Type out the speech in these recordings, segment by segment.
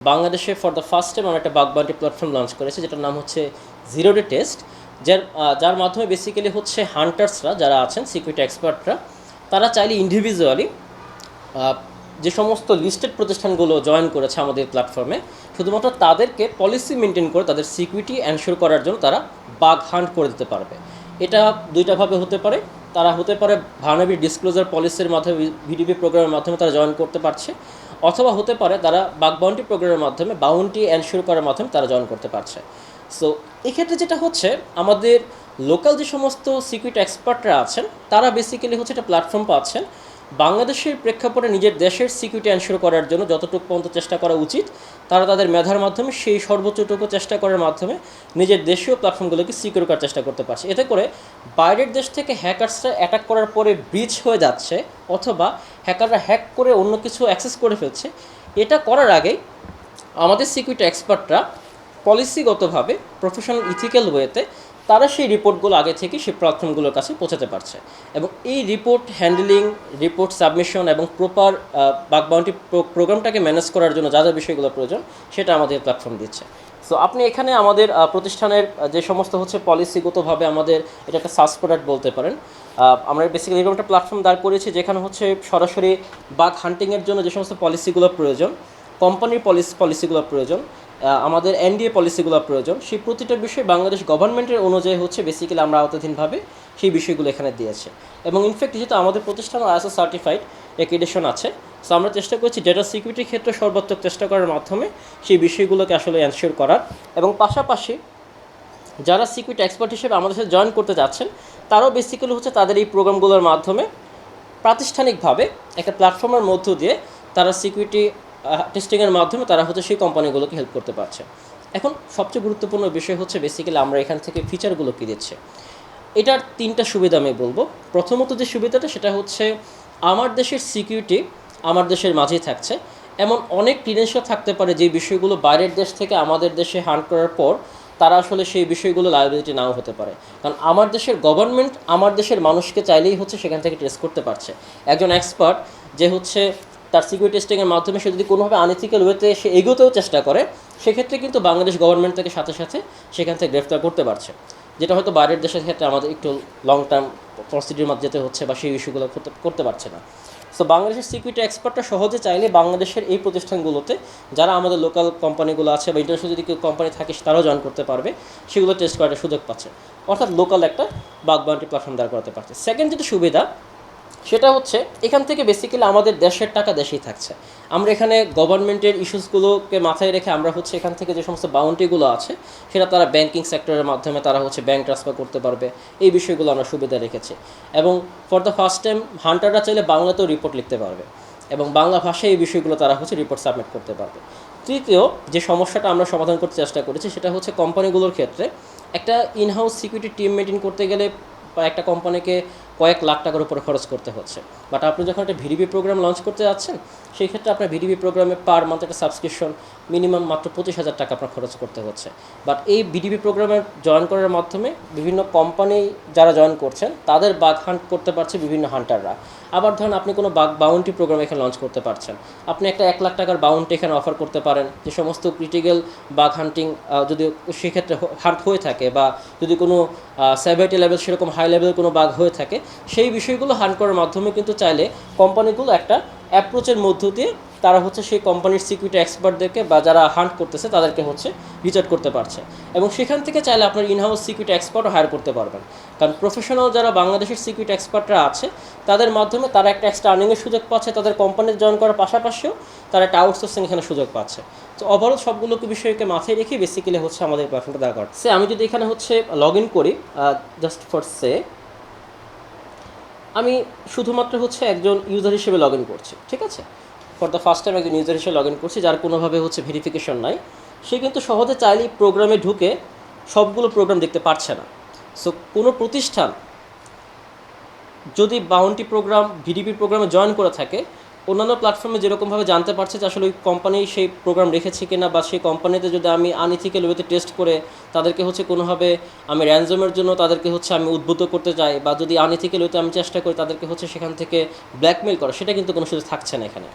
বাংলাদেশে for the first time আমরা একটা বাগ বাউন্টি প্ল্যাটফর্ম লঞ্চ করেছি, যেটার নাম হচ্ছে জিরো ডে টেস্ট। যার মাধ্যমে বেসিক্যালি হচ্ছে হান্টার্সরা যারা আছেন, সিকিউরিটি এক্সপার্টরা, তারা চাইলে ইন্ডিভিজুয়ালি যে সমস্ত লিস্টেড প্রতিষ্ঠানগুলো জয়েন করেছে আমাদের প্ল্যাটফর্মে, শুধুমাত্র তাদেরকে পলিসি মেনটেন করে তাদের সিকিউরিটি এনশিওর করার জন্য তারা বাগ হান্ট করে দিতে পারবে। এটা দুইটাভাবে হতে পারে। তারা হতে পারে ভার্নাবি ডিসক্লোজার পলিসির মাধ্যমে, ভিডিপি প্রোগ্রামের মাধ্যমে তারা জয়েন করতে পারছে, অথবা হতে পারে তারা বাগ বাউন্টি প্রোগ্রামের মাধ্যমে বাউন্টি এনশিওর করার মাধ্যমে তারা জয়েন করতে পারছে। সো এক্ষেত্রে যেটা হচ্ছে, আমাদের লোকাল যে সমস্ত সিকিউরিটি এক্সপার্টরা আছেন তারা বেসিক্যালি হচ্ছে একটা প্ল্যাটফর্ম পাচ্ছেন বাংলাদেশের প্রেক্ষাপটে নিজের দেশের সিকিউরিটি এনশিওর করার জন্য যতটুকু পর্যন্ত চেষ্টা করা উচিত তারা তাদের মেধার মাধ্যমে সেই সর্বোচ্চটুকু চেষ্টা করার মাধ্যমে নিজের দেশীয় প্ল্যাটফর্মগুলোকে সিকিউর করার চেষ্টা করতে পারছে। এতে করে বাইরের দেশ থেকে হ্যাকার্সরা অ্যাটাক করার পরে ব্রিচ হয়ে যাচ্ছে, অথবা হ্যাকাররা হ্যাক করে অন্য কিছু অ্যাক্সেস করে ফেলছে, এটা করার আগেই আমাদের সিকিউরিটি এক্সপার্টরা পলিসিগতভাবে প্রফেশনাল ইথিক্যাল ওয়েতে তারা সেই রিপোর্টগুলো আগে থেকে সেই প্ল্যাটফর্মগুলোর কাছে পৌঁছাতে পারছে। এবং এই রিপোর্ট হ্যান্ডলিং, রিপোর্ট সাবমিশন এবং প্রপার বাগ বাউন্টি প্রোগ্রামটাকে ম্যানেজ করার জন্য যা যা বিষয়গুলো প্রয়োজন সেটা আমাদের প্ল্যাটফর্ম দিচ্ছে। সো আপনি এখানে আমাদের প্রতিষ্ঠানের যে সমস্ত হচ্ছে পলিসিগতভাবে আমাদের এটা একটা সাস প্রোডাক্ট বলতে পারেন। আমরা বেসিক্যালি এরকম একটা প্ল্যাটফর্ম দাঁড় করেছি যেখানে হচ্ছে সরাসরি বাগ হান্টিংয়ের জন্য যে সমস্ত পলিসিগুলো প্রয়োজন, কোম্পানির পলিসিগুলো প্রয়োজন, আমাদের এনডিএ পলিসিগুলো প্রয়োজন, সেই প্রতিটা বিষয় বাংলাদেশ গভর্নমেন্টের অনুযায়ী হচ্ছে বেসিক্যালি আমরা আওতাধীনভাবে সেই বিষয়গুলো এখানে দিয়েছে। এবং ইনফ্যাক্ট যেহেতু আমাদের প্রতিষ্ঠান আইএসও সার্টিফাইড অ্যাক্রিডিটেশন আছে, সো আমরা চেষ্টা করছি ডেটা সিকিউরিটির ক্ষেত্রে সর্বাত্মক চেষ্টা করার মাধ্যমে সেই বিষয়গুলোকে আসলে এনশিওর করার। এবং পাশাপাশি যারা সিকিউরিটি এক্সপার্ট হিসেবে আমাদের সাথে জয়েন করতে যাচ্ছেন তারাও বেসিক্যালি হচ্ছে তাদের এই প্রোগ্রামগুলোর মাধ্যমে প্রাতিষ্ঠানিকভাবে একটা প্ল্যাটফর্মের মধ্য দিয়ে তারা সিকিউরিটি টেস্টিংয়ের মাধ্যমে তারা হচ্ছে সেই কোম্পানিগুলোকে হেল্প করতে পারছে। এখন সবচেয়ে গুরুত্বপূর্ণ বিষয় হচ্ছে বেসিক্যালি আমরা এখান থেকে ফিচারগুলো কী দিচ্ছে। এটার তিনটা সুবিধা আমি বলবো। প্রথমত যে সুবিধাটা সেটা হচ্ছে আমার দেশের সিকিউরিটি আমার দেশের মাঝেই থাকছে। এমন অনেক ক্রিডেনশিয়াল থাকতে পারে যে বিষয়গুলো বাইরের দেশ থেকে আমাদের দেশে হান্ট করার পর তারা আসলে সেই বিষয়গুলো লায়াবিলিটি নাও হতে পারে। কারণ আমার দেশের গভর্নমেন্ট আমার দেশের মানুষকে চাইলেই হচ্ছে সেখান থেকে টেস্ট করতে পারছে। একজন এক্সপার্ট যে হচ্ছে তার সিকিউরিটি টেস্টিংয়ের মাধ্যমে সে যদি কোনোভাবে আনএথিক্যাল ওয়েতে সে এগোতেও চেষ্টা করে, সেক্ষেত্রে কিন্তু বাংলাদেশ গভর্নমেন্ট থেকে সাথে সাথে সেখান থেকে গ্রেফতার করতে পারছে, যেটা হয়তো বাইরের দেশের ক্ষেত্রে আমাদের একটু লং টার্ম প্রসিডিউর মধ্যে যেতে হচ্ছে বা সেই ইস্যুগুলো করতে পারছে না। সো বাংলাদেশের সিকিউরিটি এক্সপার্টরা সহজে চাইলে বাংলাদেশের এই প্রতিষ্ঠানগুলোতে যারা আমাদের লোকাল কোম্পানিগুলো আছে বা ইন্টারন্যাশনাল যদি কেউ কোম্পানি থাকে তারাও জয়েন করতে পারবে, সেগুলো টেস্ট করার সুযোগ পাচ্ছে, অর্থাৎ লোকাল একটা বাগ বাউন্টি প্ল্যাটফর্ম দাঁড় করাতে পারছে। সেকেন্ড যেটা সুবিধা সেটা হচ্ছে এখান থেকে বেসিক্যালি আমাদের দেশের টাকা দেশেই থাকছে। আমরা এখানে গভর্নমেন্টের ইস্যুসগুলোকে মাথায় রেখে আমরা হচ্ছে এখান থেকে যে সমস্ত বাউন্টিগুলো আছে সেটা তারা ব্যাংকিং সেক্টরের মাধ্যমে তারা হচ্ছে ব্যাংক ট্রান্সফার করতে পারবে, এই বিষয়গুলো আমরা সুবিধা রেখেছি। এবং ফর দ্য ফার্স্ট টাইম হান্টাররা চাইলে বাংলাতেও রিপোর্ট লিখতে পারবে এবং বাংলা ভাষায় এই বিষয়গুলো তারা হচ্ছে রিপোর্ট সাবমিট করতে পারবে। তৃতীয় যে সমস্যাটা আমরা সমাধান করতে চেষ্টা করেছি সেটা হচ্ছে কোম্পানিগুলোর ক্ষেত্রে একটা ইনহাউস সিকিউরিটি টিম মেনটেন করতে গেলে বা একটা কোম্পানিকে কয়েক লাখ টাকার উপরে খরচ করতে হচ্ছে। বাট আপনি যখন একটা ভিডিপি প্রোগ্রাম লঞ্চ করতে যাচ্ছেন, সেই ক্ষেত্রে আপনার ভিডিপি প্রোগ্রামে পার মান্থ একটা সাবস্ক্রিপশন মিনিমাম মাত্র 25,000 টাকা আপনার খরচ করতে হচ্ছে। বাট এই ভিডিপি প্রোগ্রামে জয়েন করার মাধ্যমে বিভিন্ন কোম্পানি যারা জয়েন করছেন তাদের বাগ হান্ট করতে পারছে বিভিন্ন হান্টাররা। আবার ধরুন আপনি কোনো বাউন্টি প্রোগ্রাম এখানে লঞ্চ করতে পারছেন, আপনি একটা 1 লাখ টাকার বাউন্টি এখানে অফার করতে পারেন, যে সমস্ত ক্রিটিক্যাল বাগ হান্টিং যদি সেক্ষেত্রে হান্ট হয়ে থাকে বা যদি কোনো সেভারিটি লেভেল সেরকম হাই লেভেলের কোনো বাগ হয়ে থাকে, সেই বিষয়গুলো হান্ট করার মাধ্যমে কিন্তু চাইলে কোম্পানিগুলো একটা অ্যাপ্রোচের মধ্য দিয়ে তারা হচ্ছে সেই কোম্পানির সিকিউরিটি এক্সপার্টদেরকে বা যারা হান্ট করতেছে তাদেরকে হচ্ছে রিচ আউট করতে পারছে। এবং সেখান থেকে চাইলে আপনার ইনহাউস সিকিউরিটি এক্সপার্টও হায়ার করতে পারবেন, কারণ প্রফেশনাল যারা বাংলাদেশের সিকিউরিটি এক্সপার্টরা আছে তাদের মাধ্যমে তারা একটা এক্সট্রা আর্নিংয়ের সুযোগ পাচ্ছে, তাদের কোম্পানির জয়েন করার পাশাপাশিও তারা একটা আউটসোর্সিং এখানে সুযোগ পাচ্ছে। তো ওভারঅল সবগুলোকে বিষয়কে মাথায় রেখে বেসিক্যালি হচ্ছে আমাদের প্ল্যাটফর্মটা দাঁড় করাচ্ছে। আমি যদি এখানে হচ্ছে লগ ইন করি, জাস্ট ফর সে আমি শুধুমাত্র হচ্ছে একজন ইউজার হিসেবে লগ ইন করছি, ঠিক আছে? ফর দ্য ফার্স্ট টাইম একজন ইউজার হিসেবে লগ ইন করছি যার কোনোভাবে হচ্ছে ভেরিফিকেশন নাই, সে কিন্তু সহজে চাইলেই প্রোগ্রামে ঢুকে সবগুলো প্রোগ্রাম দেখতে পারছে না। সো কোনো প্রতিষ্ঠান যদি বাউন্টি প্রোগ্রাম ভিডিপি প্রোগ্রামে জয়েন করে থাকে, অন্যান্য প্ল্যাটফর্মে যেরকমভাবে জানতে পারছে যে আসলে ওই কোম্পানি সেই প্রোগ্রাম রেখেছে কিনা, বা সেই কোম্পানিতে যদি আমি আনইথিক্যাল ওয়েতে টেস্ট করে তাদেরকে হচ্ছে কোনোভাবে আমি র্যানজমের জন্য তাদেরকে হচ্ছে আমি উদ্বুদ্ধ করতে চাই, বা যদি আনইথিক্যাল ওয়েতে আমি চেষ্টা করি তাদেরকে হচ্ছে সেখান থেকে ব্ল্যাকমেল করা, সেটা কিন্তু কোনো সুযোগ থাকছে না এখানে।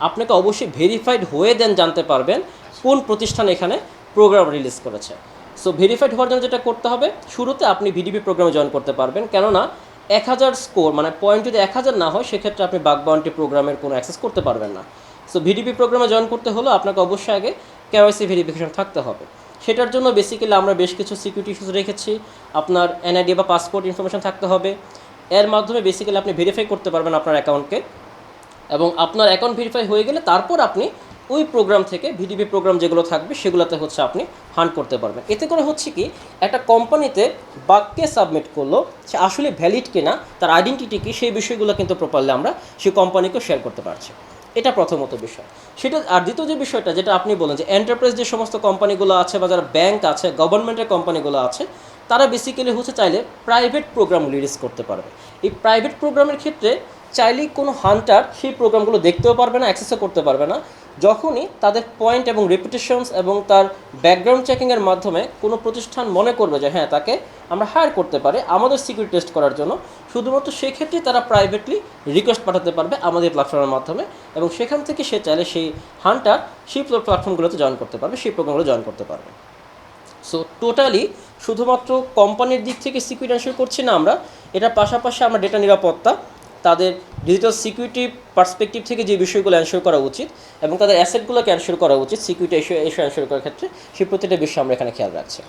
আপনাকে অবশ্যই ভেরিফাইড হয়ে দেন জানতে পারবেন কোন প্রতিষ্ঠান এখানে প্রোগ্রাম রিলিজ করেছে। সো ভেরিফাইড হওয়ার জন্য যেটা করতে হবে, শুরুতে আপনি ভিডিপি প্রোগ্রামে জয়েন করতে পারবেন, কেননা 1000 স্কোর মানে পয়েন্ট যদি 1000 না হয় সেক্ষেত্রে আপনি বাগ বাউন্টি প্রোগ্রামের কোনো অ্যাক্সেস করতে পারবেন না। সো ভিডিপি প্রোগ্রামে জয়েন করতে হলে আপনাকে অবশ্যই আগে কেওয়াইসি ভেরিফিকেশন থাকতে হবে। সেটার জন্য বেসিক্যালি আমরা বেশ কিছু সিকিউরিটি ইস্যুস রেখেছি। আপনার এনআইডি বা পাসপোর্ট ইনফরমেশন থাকতে হবে। এর মাধ্যমে বেসিক্যালি আপনি ভেরিফাই করতে পারবেন আপনার অ্যাকাউন্টকে, এবং আপনার অ্যাকাউন্ট ভেরিফাই হয়ে গেলে তারপর আপনি ওই প্রোগ্রাম থেকে ভিডিপি প্রোগ্রাম যেগুলো থাকবে সেগুলোতে হচ্ছে আপনি হান্ট করতে পারবেন। এতে করে হচ্ছে কি, একটা কোম্পানিতে বাগকে সাবমিট করলো সে আসলে ভ্যালিড কিনা, তার আইডেন্টিটি কী, সেই বিষয়গুলো কিন্তু প্রপারলি আমরা সেই কোম্পানিকেও শেয়ার করতে পারছি। এটা প্রথমত বিষয়। সেটা আর দ্বিতীয় যে বিষয়টা যেটা আপনি বলেন যে এন্টারপ্রাইজ যে সমস্ত কোম্পানিগুলো আছে বা যারা ব্যাংক আছে, গভর্নমেন্টের কোম্পানিগুলো আছে, তারা বেসিক্যালি হচ্ছে চাইলে প্রাইভেট প্রোগ্রাম রিলিজ করতে পারবে। এই প্রাইভেট প্রোগ্রামের ক্ষেত্রে চাইলেই কোনো হান্টার সেই প্রোগ্রামগুলো দেখতেও পারবে না, অ্যাক্সেসও করতে পারবে না। যখনই তাদের পয়েন্ট এবং রেপুটেশনস এবং তার ব্যাকগ্রাউন্ড চেকিংয়ের মাধ্যমে কোনো প্রতিষ্ঠান মনে করবে যে হ্যাঁ তাকে আমরা হায়ার করতে পারি আমাদের সিকিউরিটি টেস্ট করার জন্য, শুধুমাত্র সেক্ষেত্রে তারা প্রাইভেটলি রিকোয়েস্ট পাঠাতে পারবে আমাদের প্ল্যাটফর্মের মাধ্যমে, এবং সেখান থেকে সে চাইলে সেই হান্টার সেই প্ল্যাটফর্মগুলোতে জয়েন করতে পারবে, সেই প্রোগ্রামগুলো জয়েন করতে পারবে। সো টোটালি শুধুমাত্র কোম্পানির দিক থেকে সিকিউরিটি এনশিওর করছি না আমরা, এটার পাশাপাশি আমরা ডেটা নিরাপত্তা, তাদের ডিজিটাল সিকিউরিটি পার্সপেক্টিভ থেকে যে বিষয়গুলো এনশিওর করা উচিত এবং তাদের অ্যাসেটগুলোকে এনশিওর করা উচিত সিকিউরিটি ইস্যু এনশিওর করার ক্ষেত্রে, সেই প্রতিটা বিষয় আমরা এখানে খেয়াল রাখছি।